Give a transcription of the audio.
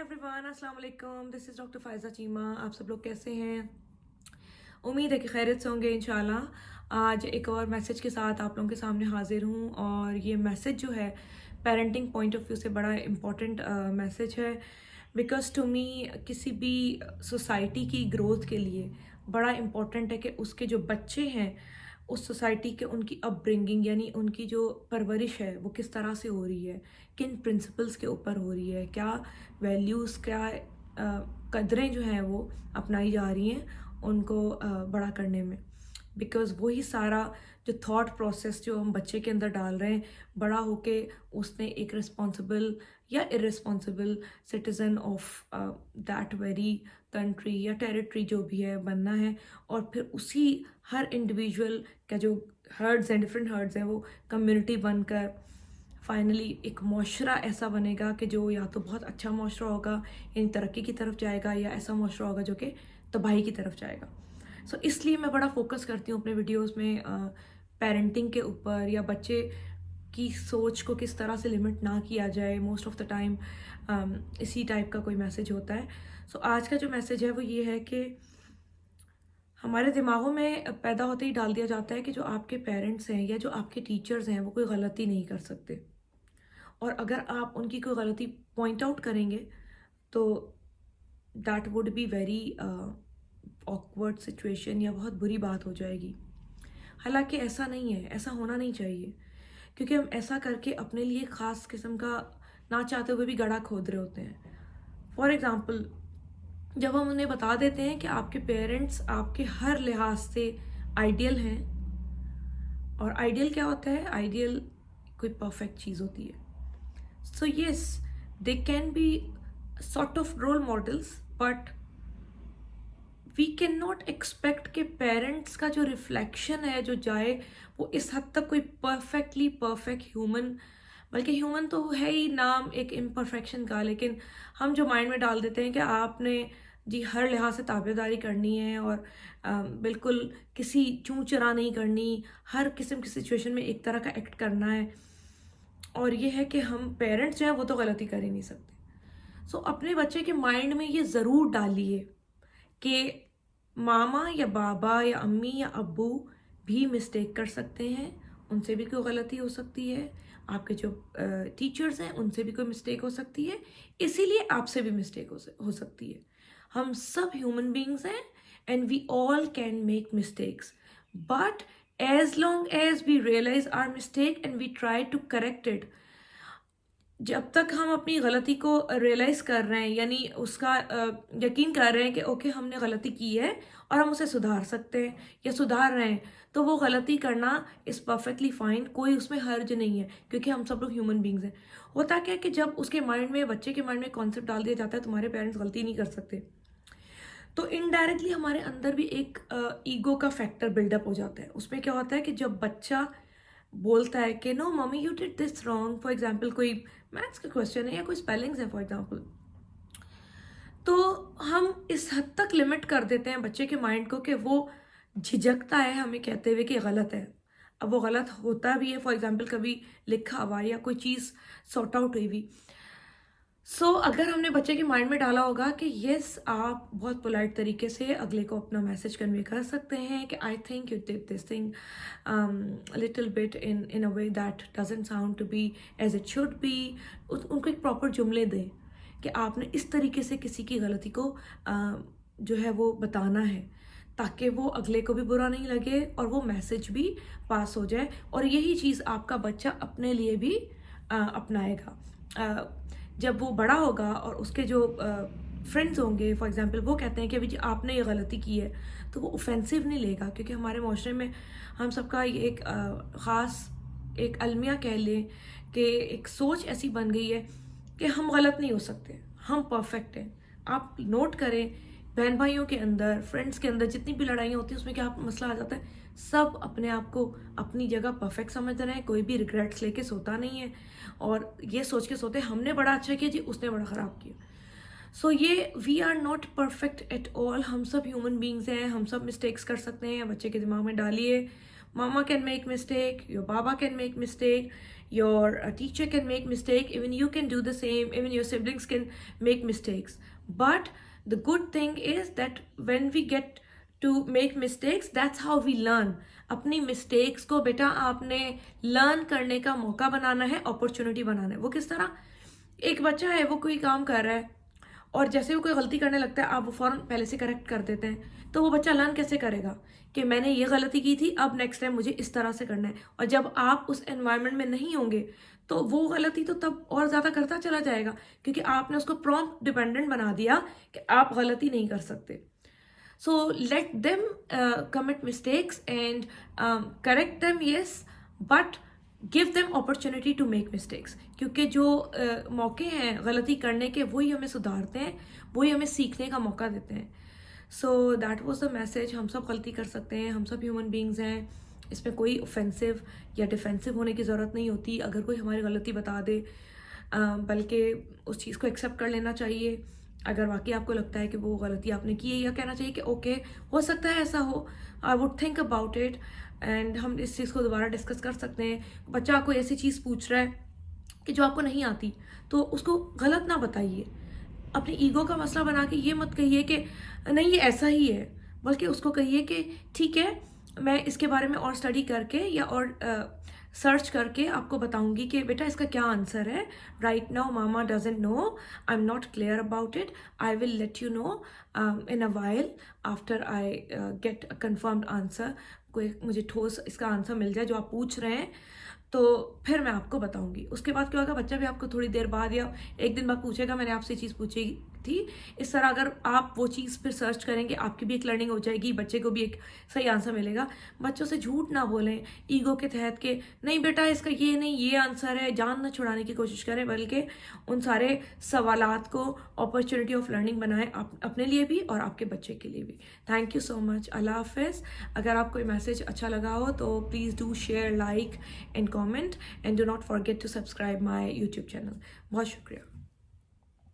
Everyone, अस्सलाम वालेकुम। This is doctor Faiza Cheema. आप सब लोग कैसे हैं? उम्मीद है कि खैरियत से होंगे इंशाल्लाह। आज एक और मैसेज के साथ आप लोगों के सामने हाजिर हूँ और ये मैसेज जो है पेरेंटिंग पॉइंट ऑफ व्यू से बड़ा इम्पॉर्टेंट मैसेज है। बिकॉज टू मी किसी भी सोसाइटी की ग्रोथ के लिए बड़ा इम्पॉर्टेंट है कि उसके जो बच्चे हैं उस सोसाइटी के उनकी अपब्रिंगिंग यानी उनकी जो परवरिश है वो किस तरह से हो रही है, किन प्रिंसिपल्स के ऊपर हो रही है, क्या वैल्यूज़, क्या कदरें जो हैं वो अपनाई जा रही हैं उनको बड़ा करने में। बिकॉज़ वही सारा जो थॉट प्रोसेस जो हम बच्चे के अंदर डाल रहे हैं, बड़ा होके उसने एक रिस्पॉन्सिबल या irresponsible citizen of that very country या टेरिटरी जो भी है बनना है। और फिर उसी हर इंडिविजुअल का जो हर्ड्स हैं, डिफरेंट हर्ड्स हैं, वो कम्युनिटी बनकर फाइनली एक मुआशरा ऐसा बनेगा कि जो या तो बहुत अच्छा मुआशरा होगा यानी तरक्की की तरफ जाएगा, या ऐसा मुआशरा होगा जो कि तबाही की तरफ जाएगा। सो इसलिए मैं बड़ा फोकस करती हूँ अपने वीडियोस में पेरेंटिंग के ऊपर, या बच्चे की सोच को किस तरह से लिमिट ना किया जाए। मोस्ट ऑफ द टाइम इसी टाइप का कोई मैसेज होता है। सो आज का जो मैसेज है वो ये है कि हमारे दिमागों में पैदा होते ही डाल दिया जाता है कि जो आपके पेरेंट्स हैं या जो आपके टीचर्स हैं वो कोई गलती नहीं कर सकते, और अगर आप उनकी कोई गलती पॉइंट आउट करेंगे तो that would be very awkward situation, या बहुत बुरी बात हो जाएगी। हालांकि ऐसा नहीं है, ऐसा होना नहीं चाहिए, क्योंकि हम ऐसा करके अपने लिए ख़ास किस्म का ना चाहते हुए भी गड्ढा खोद रहे होते हैं। फॉर एग्ज़ाम्पल, जब हम उन्हें बता देते हैं कि आपके पेरेंट्स आपके हर लिहाज से आइडियल हैं, और आइडियल क्या होता है? आइडियल कोई परफेक्ट चीज़ होती है। So yes, they can be sort of role models, but we can not expect कि पेरेंट्स का जो रिफ्लेक्शन है जो जाए वो इस हद तक कोई परफेक्टली परफेक्ट ह्यूमन, बल्कि ह्यूमन तो है ही नाम एक इम्परफेक्शन का, लेकिन हम जो माइंड में डाल देते हैं कि आपने जी हर लिहाज से ताबेदारी करनी है और बिल्कुल किसी चूँ चरा नहीं करनी, हर किस्म की सिचुएशन में एक तरह का एक्ट करना है। और ये है कि हम पेरेंट्स जो हैं वो तो गलती कर ही नहीं सकते। सो अपने बच्चे के माइंड में ये ज़रूर डालिए कि मामा या बाबा या अम्मी या अब्बू भी मिस्टेक कर सकते हैं, उनसे भी कोई गलती हो सकती है। आपके जो टीचर्स हैं उनसे भी कोई मिस्टेक हो सकती है, इसीलिए आपसे भी मिस्टेक हो सकती है। हम सब ह्यूमन बींग्स हैं and we all can make mistakes, but as long as we realise are mistake and we try to correct it, जब तक हम अपनी गलती को रियलाइज़ कर रहे हैं यानी उसका यकीन कर रहे हैं कि ओके हमने गलती की है और हम उसे सुधार सकते हैं या सुधार रहे हैं, तो वो गलती करना इज़ परफेक्टली फाइन, कोई उसमें हर्ज नहीं है, क्योंकि हम सब लोग ह्यूमन बींग्स हैं। होता क्या है कि जब उसके माइंड में, बच्चे के माइंड में कॉन्सेप्ट डाल दिया जाता है तुम्हारे पेरेंट्स गलती नहीं कर सकते, तो इनडायरेक्टली हमारे अंदर भी एक ईगो का फैक्टर बिल्डअप हो जाता है। उसमें क्या होता है कि जब बच्चा बोलता है कि no mummy you did this wrong, for example कोई मैथ्स का क्वेश्चन है या कोई स्पेलिंग्स है फॉर एग्जाम्पल, तो हम इस हद तक लिमिट कर देते हैं बच्चे के माइंड को कि वो झिझकता है हमें कहते हुए कि गलत है। अब वो गलत होता भी है, फॉर एग्जाम्पल कभी लिखा हुआ या कोई चीज़ सॉर्ट आउट हुई भी। अगर हमने बच्चे के माइंड में डाला होगा कि यस आप बहुत पोलाइट तरीके से अगले को अपना मैसेज कन्वे कर सकते हैं कि I think you did this thing little bit in a way that doesn't sound to be as it should be, उनको एक प्रॉपर जुमले दें कि आपने इस तरीके से किसी की गलती को जो है वो बताना है, ताकि वो अगले को भी बुरा नहीं लगे और वो मैसेज भी पास हो जाए, और यही चीज़ आपका बच्चा अपने लिए भी अपनाएगा। जब वो बड़ा होगा और उसके जो फ्रेंड्स होंगे फॉर एग्जांपल, वो कहते हैं कि अभी जी आपने ये गलती की है, तो वो ऑफेंसिव नहीं लेगा, क्योंकि हमारे माशरे में हम सबका ये एक ख़ास एक अलमिया कह लें कि एक सोच ऐसी बन गई है कि हम गलत नहीं हो सकते, हम परफेक्ट हैं। आप नोट करें, बहन भाइयों के अंदर, फ्रेंड्स के अंदर जितनी भी लड़ाइयाँ होती हैं उसमें क्या मसला आ जाता है, सब अपने आप को अपनी जगह परफेक्ट समझ रहे हैं, कोई भी रिग्रेट्स लेके सोता नहीं है और ये सोच के सोते हमने बड़ा अच्छा किया जी, उसने बड़ा ख़राब किया। ये we are not perfect at all, हम सब ह्यूमन बींग्स हैं, हम सब मिस्टेक्स कर सकते हैं। बच्चे के दिमाग में डालिए, Mama can make mistake, your baba can make mistake, your teacher can make mistake, even you can do the same, even your siblings can make mistakes. But the good thing is that when we get to make mistakes, that's how we learn. अपनी mistakes को बेटा आपने learn करने का मौका बनाना है, opportunity बनाना है. वो किस तरह? एक बच्चा है, वो कोई काम कर रहा है और जैसे वो कोई गलती करने लगता है, आप वो फ़ौरन पहले से करेक्ट कर देते हैं, तो वो बच्चा लर्न कैसे करेगा कि मैंने ये गलती की थी, अब नेक्स्ट टाइम मुझे इस तरह से करना है. और जब आप उस एनवायरनमेंट में नहीं होंगे तो वो गलती तो तब और ज़्यादा करता चला जाएगा, क्योंकि आपने उसको प्रॉम्प्ट डिपेंडेंट बना दिया कि आप गलती नहीं कर सकते. So let them commit mistakes and correct them, yes, but give them opportunity to make mistakes. क्योंकि जो मौके हैं गलती करने के, वही हमें सुधारते हैं, वही हमें सीखने का मौका देते हैं. So that was the message. हम सब गलती कर सकते हैं, हम सब ह्यूमन बींग्स हैं. इसमें कोई ऑफेंसिव या डिफेंसिव होने की ज़रूरत नहीं होती अगर कोई हमारी गलती बता दे, बल्कि उस चीज़ को एक्सेप्ट कर लेना चाहिए. अगर वाकई आपको लगता है कि वो गलती आपने की है, या कहना चाहिए कि ओके हो सकता है ऐसा हो, I would think about it, and हम इस चीज़ को दोबारा डिस्कस कर सकते हैं. बच्चा आपको ऐसी चीज़ पूछ रहा है कि जो आपको नहीं आती, तो उसको गलत ना बताइए. अपनी ईगो का मसला बना के ये मत कहिए कि नहीं ये ऐसा ही है, बल्कि उसको कहिए कि ठीक है, मैं इसके बारे में और स्टडी करके या और सर्च करके आपको बताऊंगी कि बेटा इसका क्या आंसर है. Right now mama doesn't know, I am not clear about it, I will let you know in a while after I get a confirmed answer. कोई मुझे ठोस इसका आंसर मिल जाए जो आप पूछ रहे हैं, तो फिर मैं आपको बताऊंगी. उसके बाद क्या होगा, बच्चा भी आपको थोड़ी देर बाद या एक दिन बाद पूछेगा मैंने आपसे चीज़ पूछी थी. इस तरह अगर आप वो चीज़ फिर सर्च करेंगे, आपकी भी एक लर्निंग हो जाएगी, बच्चे को भी एक सही आंसर मिलेगा. बच्चों से झूठ ना बोलें ईगो के तहत के नहीं बेटा इसका ये नहीं ये आंसर है, जान ना छुड़ाने की कोशिश करें, बल्कि उन सारे सवालात को अपॉर्चुनिटी ऑफ लर्निंग बनाएं, अपने लिए भी और आपके बच्चे के लिए भी. Thank you so much. अल्लाह हाफिज़. अगर आपको ये मैसेज अच्छा लगा हो तो please do share, like and comment, and do not forget to subscribe my YouTube channel. बहुत शुक्रिया.